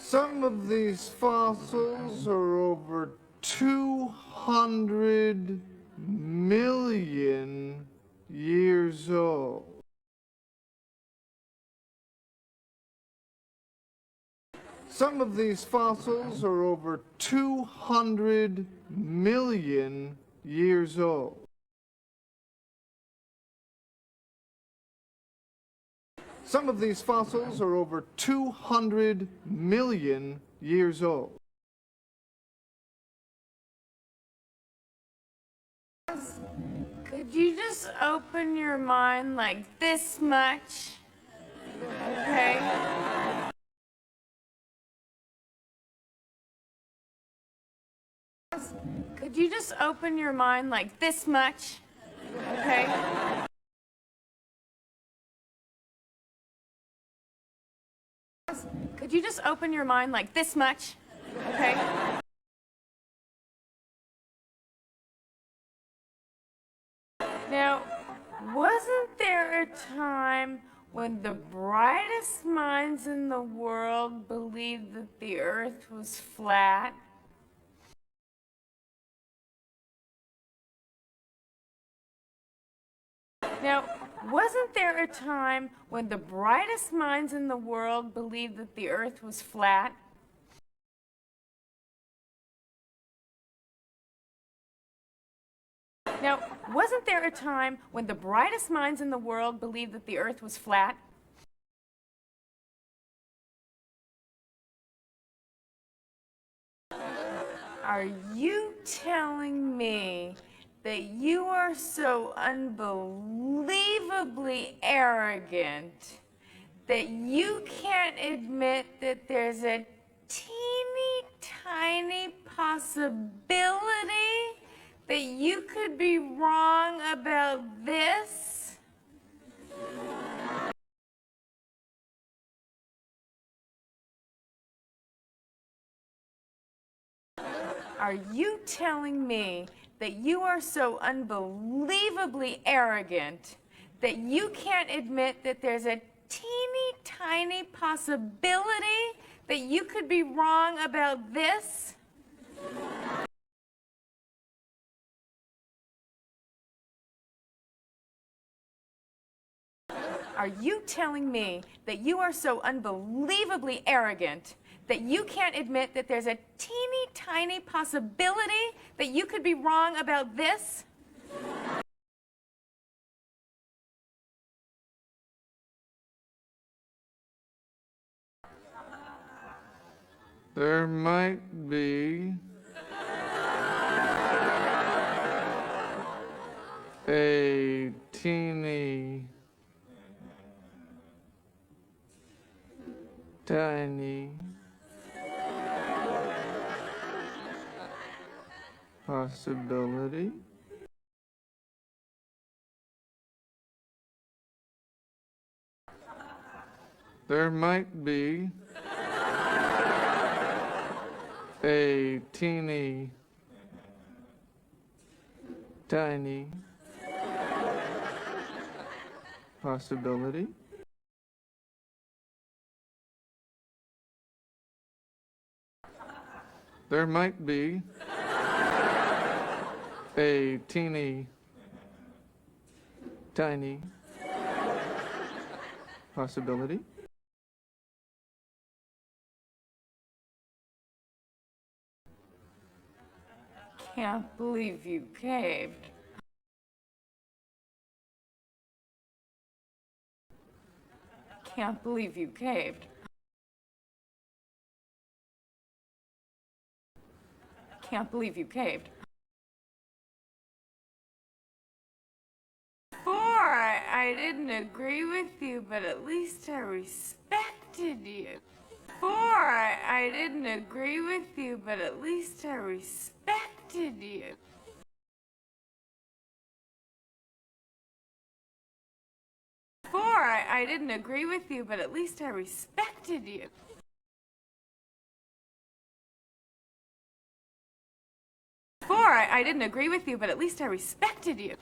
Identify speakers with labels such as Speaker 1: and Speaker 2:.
Speaker 1: Some of these fossils are over 200 million years old. Some of these fossils are over 200 million years old. Some of these fossils are over 200 million years old.
Speaker 2: Could you just open your mind like this much? Okay? Could you just open your mind like this much? Okay? Could you just open your mind like this much? Okay? Now, wasn't there a time when the brightest minds in the world believed that the earth was flat? Now, wasn't there a time when the brightest minds in the world believed that the earth was flat? Now, wasn't there a time when the brightest minds in the world believed that the earth was flat? Are you telling me that you are so unbelievably arrogant that you can't admit that there's a teeny tiny possibility that you could be wrong about this? Are you telling me that you are so unbelievably arrogant that you can't admit that there's a teeny tiny possibility that you could be wrong about this? Are you telling me that you are so unbelievably arrogant that you can't admit that there's a teeny tiny possibility that you could be wrong about this?
Speaker 1: There might be a teeny tiny possibility there might be a teeny tiny possibility there might be a teeny tiny possibility
Speaker 2: Can't believe you caved. Can't believe you caved. Can't believe you caved. Before, I didn't agree with you, but at least I respected you. Before, I didn't agree with you, but at least I respected you. Before, I didn't agree with you, but at least I respected you. Before, I didn't agree with you, but at least I respected you.